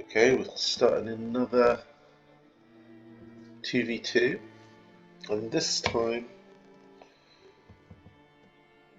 Okay, we're starting another 2v2, and this time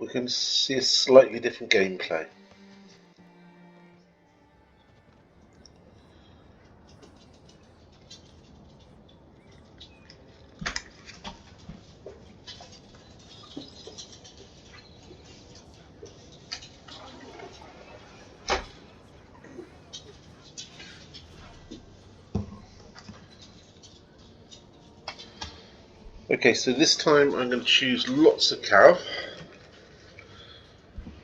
we're going to see a slightly different gameplay. Okay, so this time I'm going to choose lots of cav,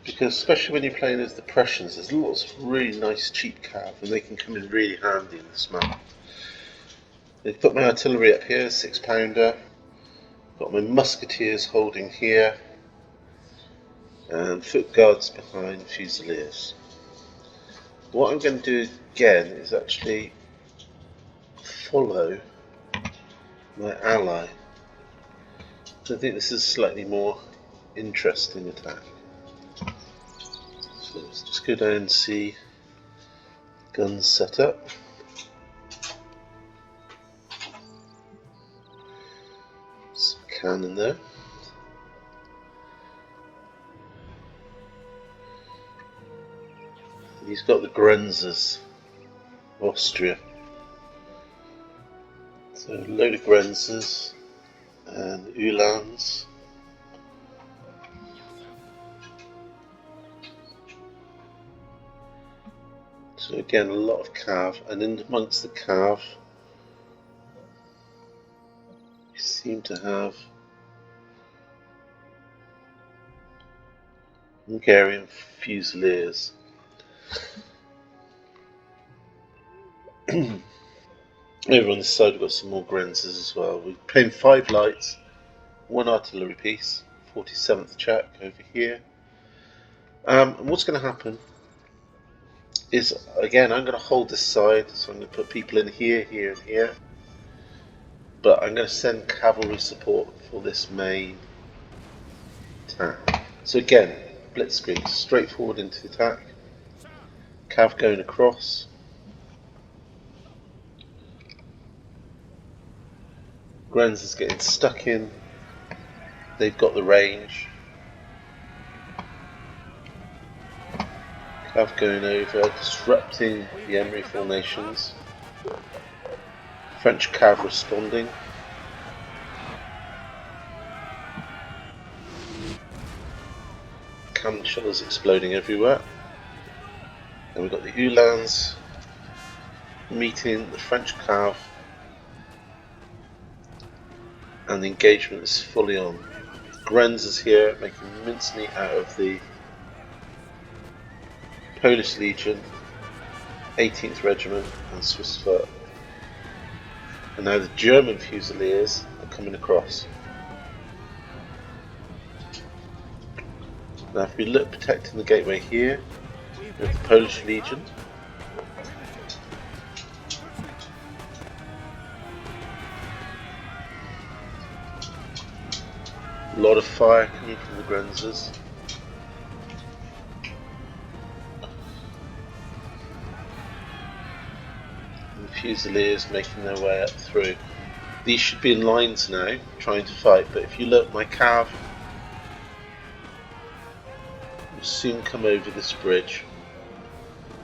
because especially when you're playing as the Prussians, there's lots of really nice cheap cav, and they can come in really handy in this map. They've put my artillery up here, 6-pounder, got my musketeers holding here, and foot guards behind fusiliers. What I'm going to do again is actually follow my ally. So I think this is a slightly more interesting attack. So let's just go down and see guns set up. Some cannon there. And he's got the Grenzers, Austria. So a load of Grenzers and Uhlans. So again, a lot of cav, and in amongst the cav, you seem to have Hungarian Fusiliers. Over on this side we've got some more Grenzers as well. We're playing 5 lights, 1 artillery piece, 47th Czech over here. And what's going to happen is, again, I'm going to hold this side, so I'm going to put people in here, here and here. But I'm going to send cavalry support for this main attack. So again, blitzkrieg, straight forward into the attack. Cav going across. Grenz is getting stuck in. They've got the range. Cav going over, disrupting the Emery formations. French cav responding. Cannon shells exploding everywhere. And we've got the Uhlans meeting the French cav, and the engagement is fully on. Grenz is here making mincemeat out of the Polish Legion, 18th Regiment and Swiss foot. And now the German Fusiliers are coming across. Now if we look protecting the gateway here with the Polish Legion, a lot of fire coming from the Grenzers. And the Fusiliers making their way up through. These should be in lines now, trying to fight, but if you look, my cav will soon come over this bridge.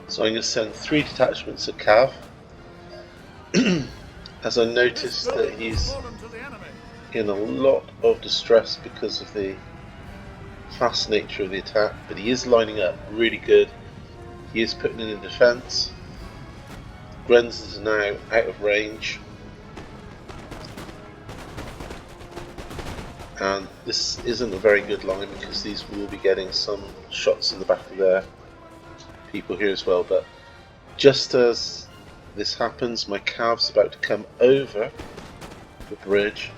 So I'm going to send 3 detachments of cav, as I noticed that he's in a lot of distress because of the fast nature of the attack, but he is lining up really good. He is putting in a defence. Grenzers are now out of range, and this isn't a very good line because these will be getting some shots in the back of their people here as well. But just as this happens, my cav's about to come over the bridge,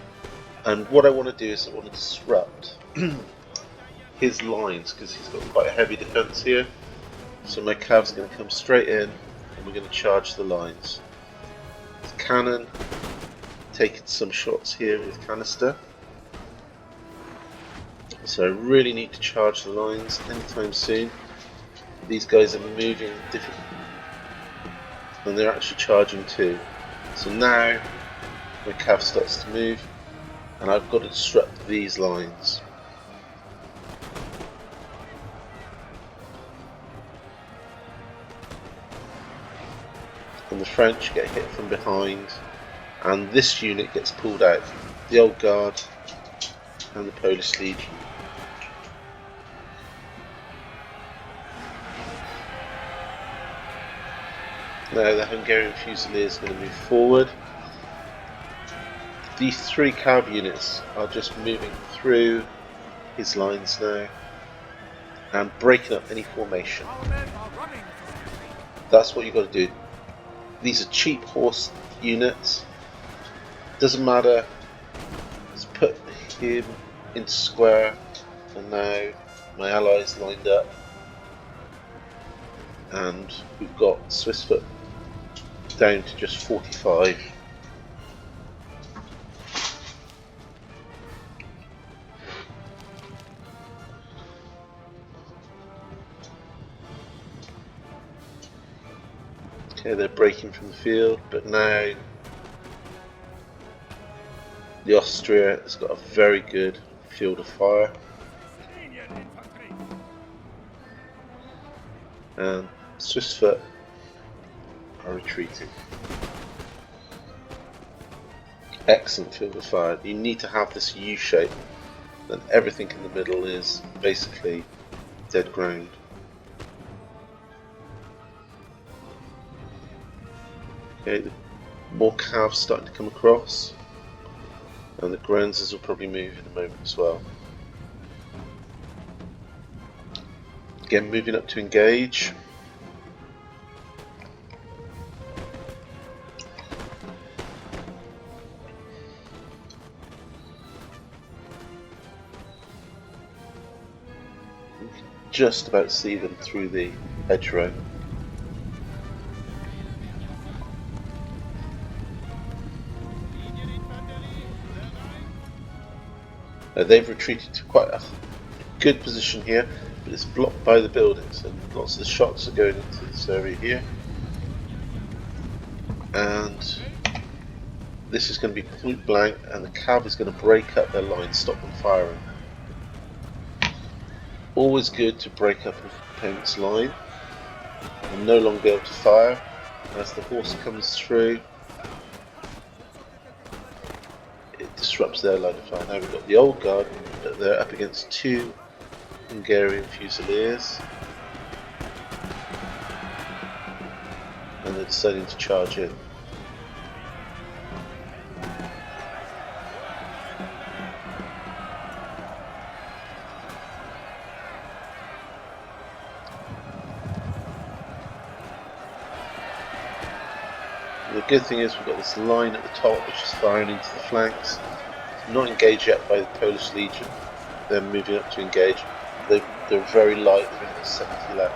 and what I want to do is I want to disrupt his lines because he's got quite a heavy defence here. So my cav's going to come straight in and we're going to charge the lines. The cannon taking some shots here with canister. So I really need to charge the lines anytime soon. These guys are moving and they're actually charging too. So now my cav starts to move, and I've got to disrupt these lines. And the French get hit from behind, and this unit gets pulled out. The Old Guard and the Polish Legion. Now the Hungarian Fusiliers are going to move forward. These three cav units are just moving through his lines now and breaking up any formation. That's what you've got to do. These are cheap horse units. Doesn't matter. Let's put him into square, and now my allies lined up, and we've got Swiss foot down to just 45. Okay, they're breaking from the field, but now the Austria has got a very good field of fire, and Swiss foot are retreating. Excellent field of fire. You need to have this U shape, then everything in the middle is basically dead ground. Okay, more calves starting to come across, and the Granzers will probably move in a moment as well. Again, moving up to engage. You can just about see them through the hedgerow. They've retreated to quite a good position here, but it's blocked by the buildings, and lots of the shots are going into this area here. And this is going to be point blank, and the cav is going to break up their line, stop them firing. Always good to break up an opponent's line and no longer be able to fire. As the horse comes through, it disrupts their line of fire. Now we've got the Old Guard, but they're up against two Hungarian Fusiliers, and they're deciding to charge in. The good thing is we've got this line at the top which is firing into the flanks. Not engaged yet by the Polish Legion. They're moving up to engage. They're very light, they've only got 70 left.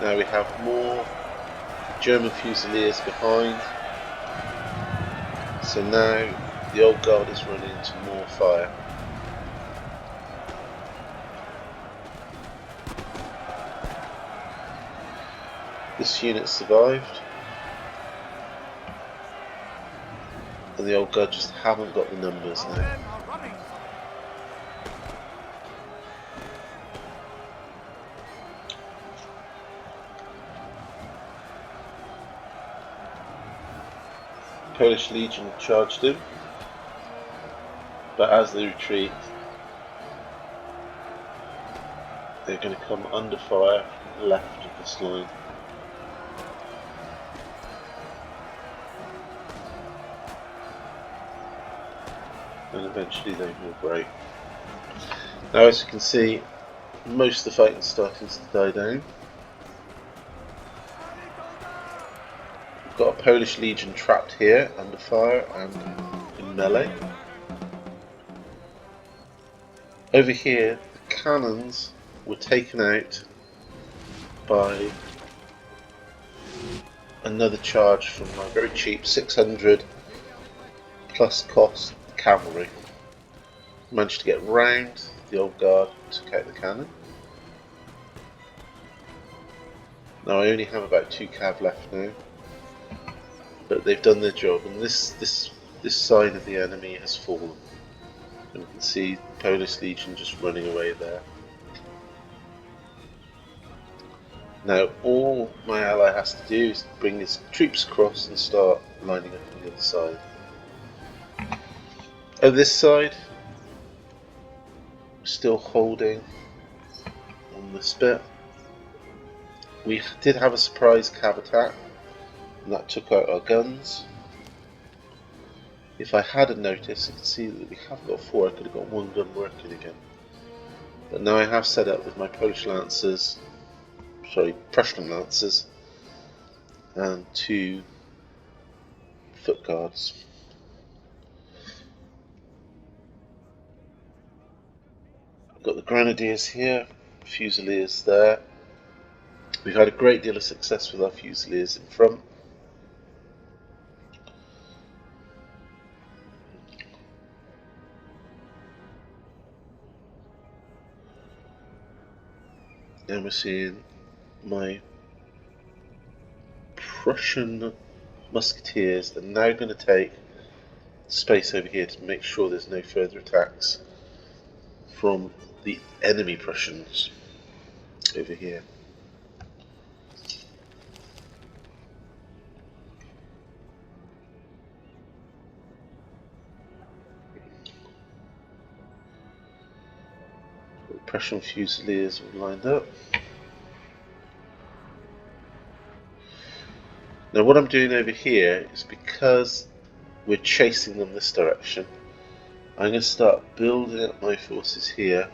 Now we have more German Fusiliers behind. So now the Old Guard is running into more fire. This unit survived, and the Old Guard just haven't got the numbers now. Polish Legion charged him, but as they retreat, they're going to come under fire from the left of this line. And eventually they will break. Now, as you can see, most of the fighting is starting to die down. We've got a Polish Legion trapped here under fire and in melee. Over here, the cannons were taken out by another charge from my very cheap 600 plus cost cavalry. Managed to get round the Old Guard and took out the cannon. Now I only have about 2 cav left now, but they've done their job, and this side of the enemy has fallen. And you can see Polish Legion just running away there. Now all my ally has to do is bring his troops across and start lining up on the other side. On this side, we're still holding on this bit. We did have a surprise cav attack, and that took out our guns. If I hadn't noticed, you can see that we have got 4, I could have got 1 gun working again. But now I have set up with my Prussian Lancers, and 2 foot guards. I've got the Grenadiers here, Fusiliers there. We've had a great deal of success with our Fusiliers in front. And we're seeing my Prussian Musketeers are now going to take space over here to make sure there's no further attacks from the enemy Prussians over here. Prussian Fusiliers all lined up. Now what I'm doing over here is, because we're chasing them this direction, I'm going to start building up my forces here,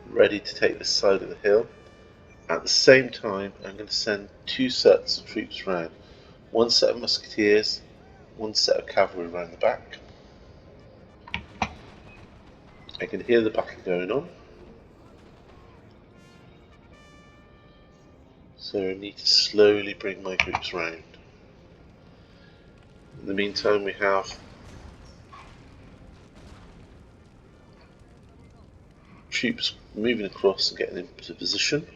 ready to take this side of the hill. At the same time, I'm going to send 2 sets of troops round. 1 set of musketeers, 1 set of cavalry round the back. I can hear the battle going on, so I need to slowly bring my groups round. In the meantime, we have troops moving across and getting into position.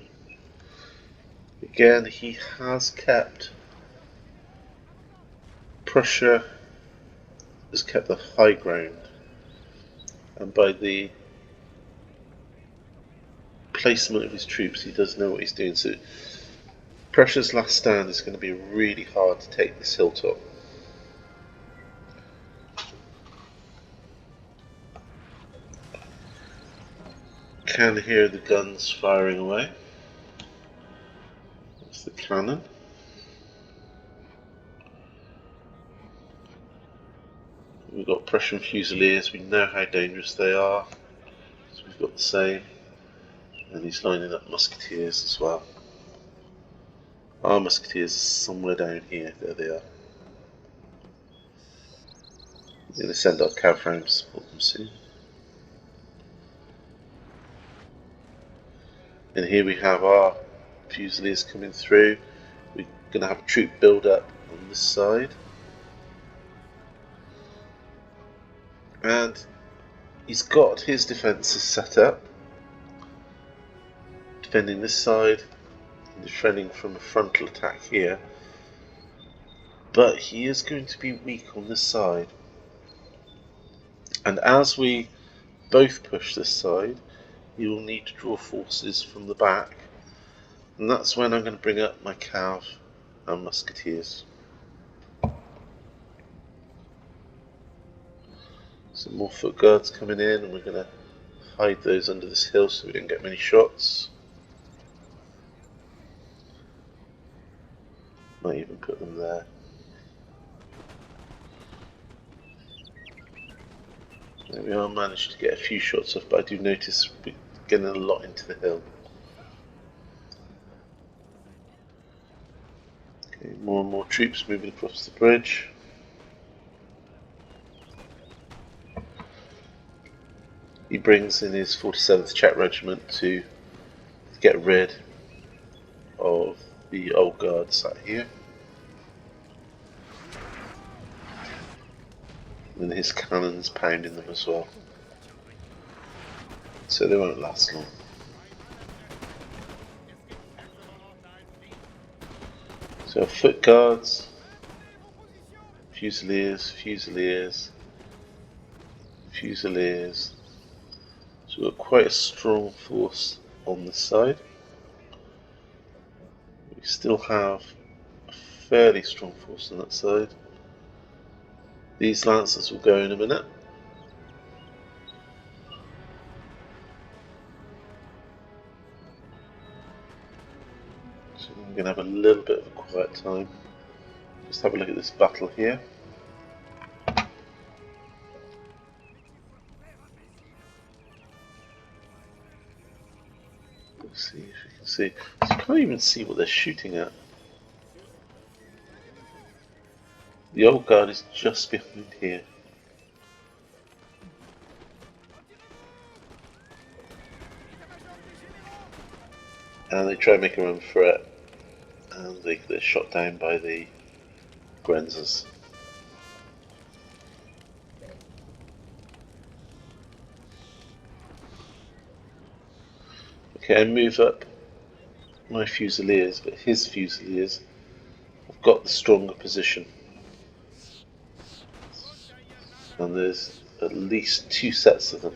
Again, he has kept Prussia has kept the high ground, and by the placement of his troops, he does know what he's doing. So Prussia's last stand is going to be really hard to take this hilltop. Can hear the guns firing away. That's the cannon. We've got Prussian Fusiliers, we know how dangerous they are, so we've got the same, and he's lining up Musketeers as well. Our Musketeers are somewhere down here, there they are. We're going to send our cav round to support them soon. And here we have our Fusiliers coming through. We're going to have a troop build up on this side. And he's got his defences set up, defending this side, and defending from a frontal attack here. But he is going to be weak on this side. And as we both push this side, he will need to draw forces from the back. And that's when I'm going to bring up my cav and musketeers. Some more foot guards coming in, and we're going to hide those under this hill so we don't get many shots. Might even put them there. There we are, managed to get a few shots off, but I do notice we're getting a lot into the hill. Okay, more and more troops moving across the bridge. He brings in his 47th Czech Regiment to get rid of the old guard sat here. And his cannons pounding them as well. So they won't last long. So foot guards, Fusiliers, Fusiliers, Fusiliers. So we've got quite a strong force on this side. We still have a fairly strong force on that side. These lancers will go in a minute. So I'm going to have a little bit of a quiet time. Just have a look at this battle here. Let's see if we can see. So you can't even see what they're shooting at. The old guard is just behind here. And they try and make a run for it, and they're shot down by the Grenzers. Okay, I move up my Fusiliers, but his Fusiliers have got the stronger position. And there's at least 2 sets of them.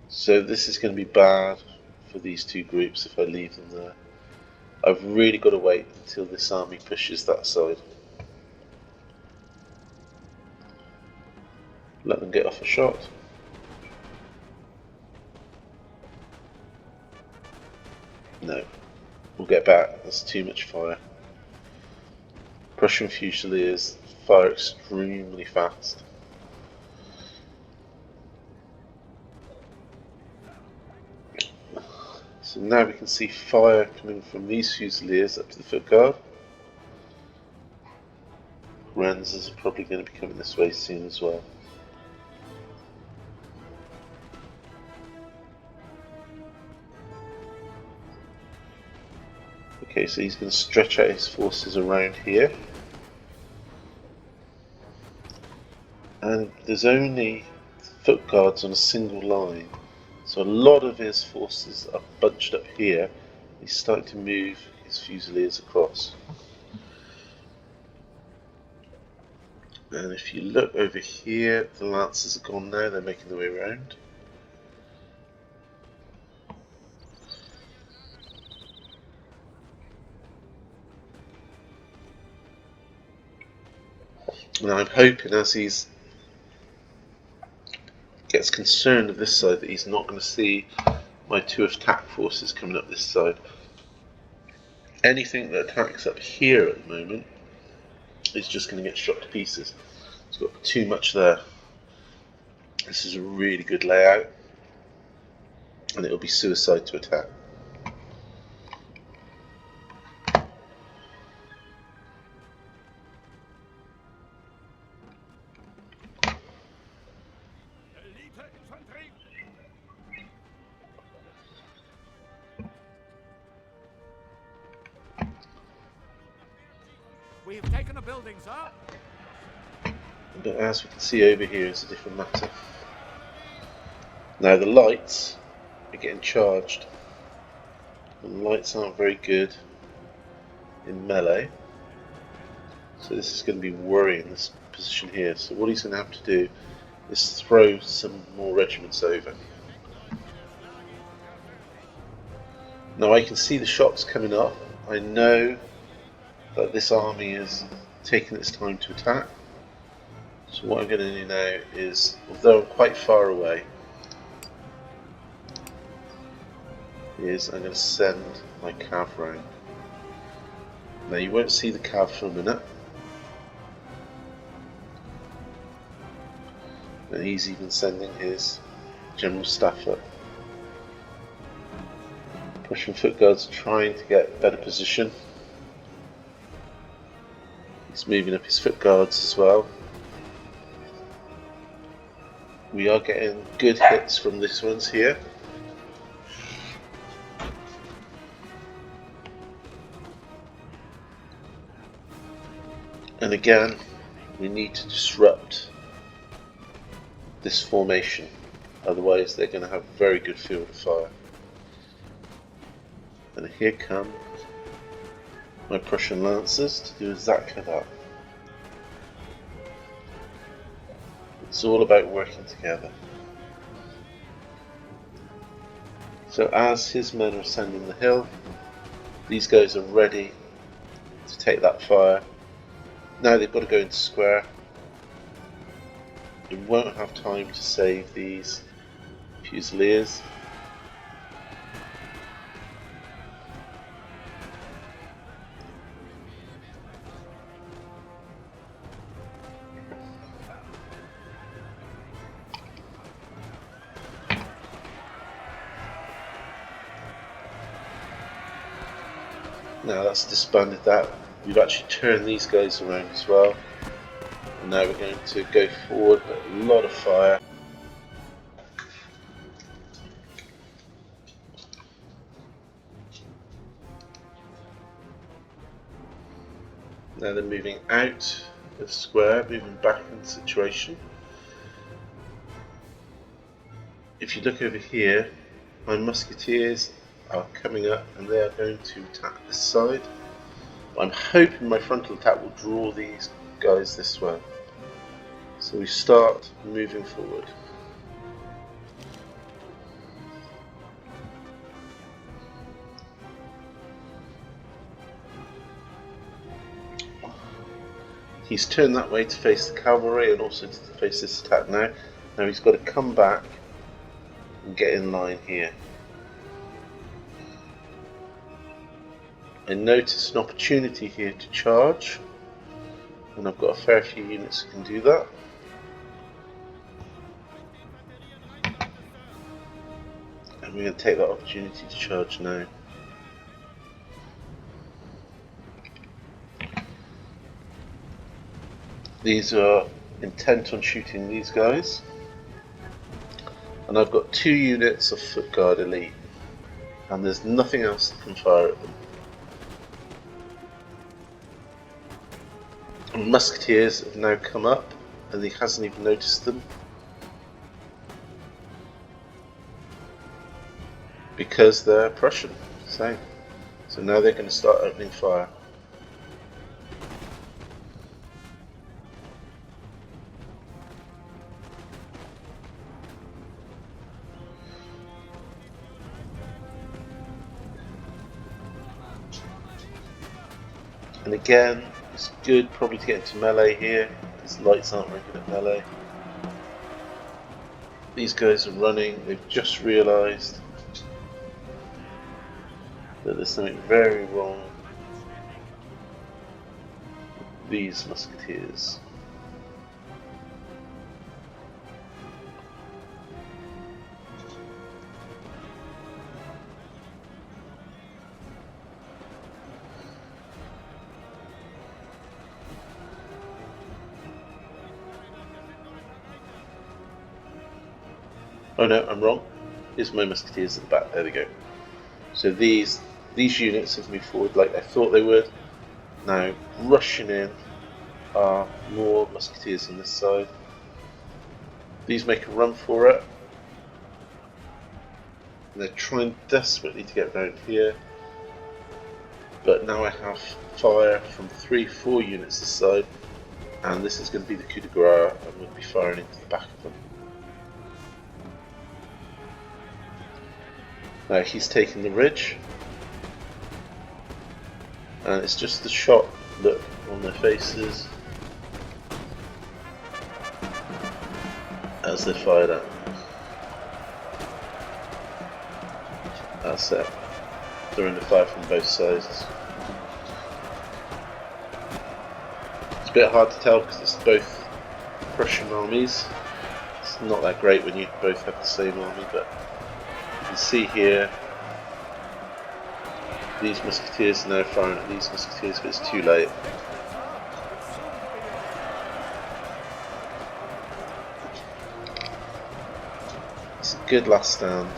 So this is going to be bad for these 2 groups if I leave them there. I've really got to wait until this army pushes that side. Let them get off a shot. No, we'll get back. That's too much fire. Prussian Fusiliers fire extremely fast. So now we can see fire coming from these Fusiliers up to the foot guard. Grenzers are probably going to be coming this way soon as well. Okay, so he's going to stretch out his forces around here. And there's only foot guards on a single line. So a lot of his forces are bunched up here. He's starting to move his Fusiliers across. And if you look over here, the Lancers are gone now, they're making their way around. And I'm hoping as he gets concerned of this side that he's not going to see my 2 attack forces coming up this side. Anything that attacks up here at the moment is just going to get shot to pieces. It's got too much there. This is a really good layout, and it'll be suicide to attack. We've taken a building, sir. But as we can see over here, it's a different matter. Now the lights are getting charged. The lights aren't very good in melee, so this is going to be worrying this position here. So what he's going to have to do is throw some more regiments over. Now I can see the shots coming up. I know that this army is taking its time to attack. So what I'm going to do now is, although I'm quite far away, is I'm going to send my cav round. Now you won't see the cav for a minute. And he's even sending his general staff up. Prussian foot guards trying to get better position. He's moving up his foot guards as well. We are getting good hits from this ones here. And again, we need to disrupt this formation, otherwise they're going to have a very good field of fire. And here come my Prussian lancers to do exactly that. It's all about working together. So as his men are ascending the hill, these guys are ready to take that fire. Now they've got to go into square. They won't have time to save these Fusiliers. Now that's disbanded that. We've actually turned these guys around as well. And now we're going to go forward, but a lot of fire. Now they're moving out of square, moving back into situation. If you look over here, my musketeers are coming up and they are going to attack this side. I'm hoping my frontal attack will draw these guys this way. So we start moving forward. He's turned that way to face the cavalry and also to face this attack now. Now he's got to come back and get in line here. I notice an opportunity here to charge, and I've got a fair few units that can do that. And we're going to take that opportunity to charge now. These are intent on shooting these guys. And I've got 2 units of foot guard elite. And there's nothing else that can fire at them. And musketeers have now come up, and he hasn't even noticed them. Because they're Prussian. So now they're going to start opening fire. And again, it's good probably to get into melee here, because lights aren't very good at melee. These guys are running, they've just realised that there's something very wrong with these musketeers. Oh no, I'm wrong. Here's my musketeers at the back. There we go. So these units have moved forward like I thought they would. Now rushing in are more musketeers on this side. These make a run for it. And they're trying desperately to get round here. But now I have fire from 3-4 units this side, and this is going to be the coup de grace. I'm going to be firing into the back of them. Now he's taking the ridge, and it's just the shock look on their faces as they're fired at. That's it. They're under fire from both sides. It's a bit hard to tell because it's both Prussian armies. It's not that great when you both have the same army, but you can see here these musketeers are now firing at these musketeers, but it's too late. It's a good last stand,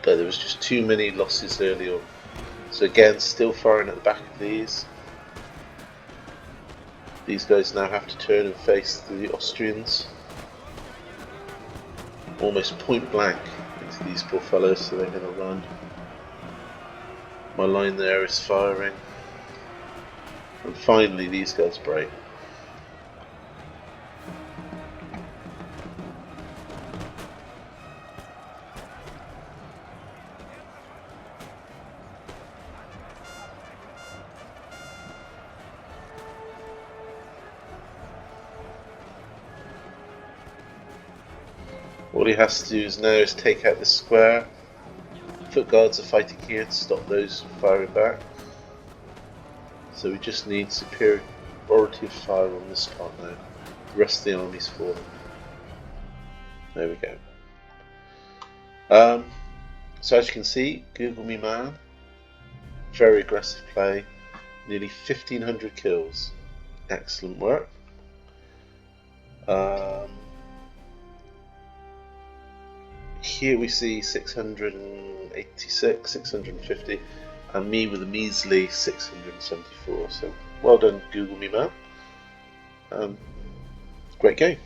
but there was just too many losses early on. So again, still firing at the back of these. These guys now have to turn and face the Austrians. Almost point blank into these poor fellows, so they're going to run. My line there is firing. And finally these guys break. All he has to do is now is take out this square. Foot guards are fighting here to stop those firing back. So we just need superiority of fire on this part now. The rest of the army's fallen. There we go. So as you can see, Google me man. Very aggressive play. Nearly 1,500 kills. Excellent work. Here we see 686, 650, and me with a measly 674. So well done, Google me man. Great game.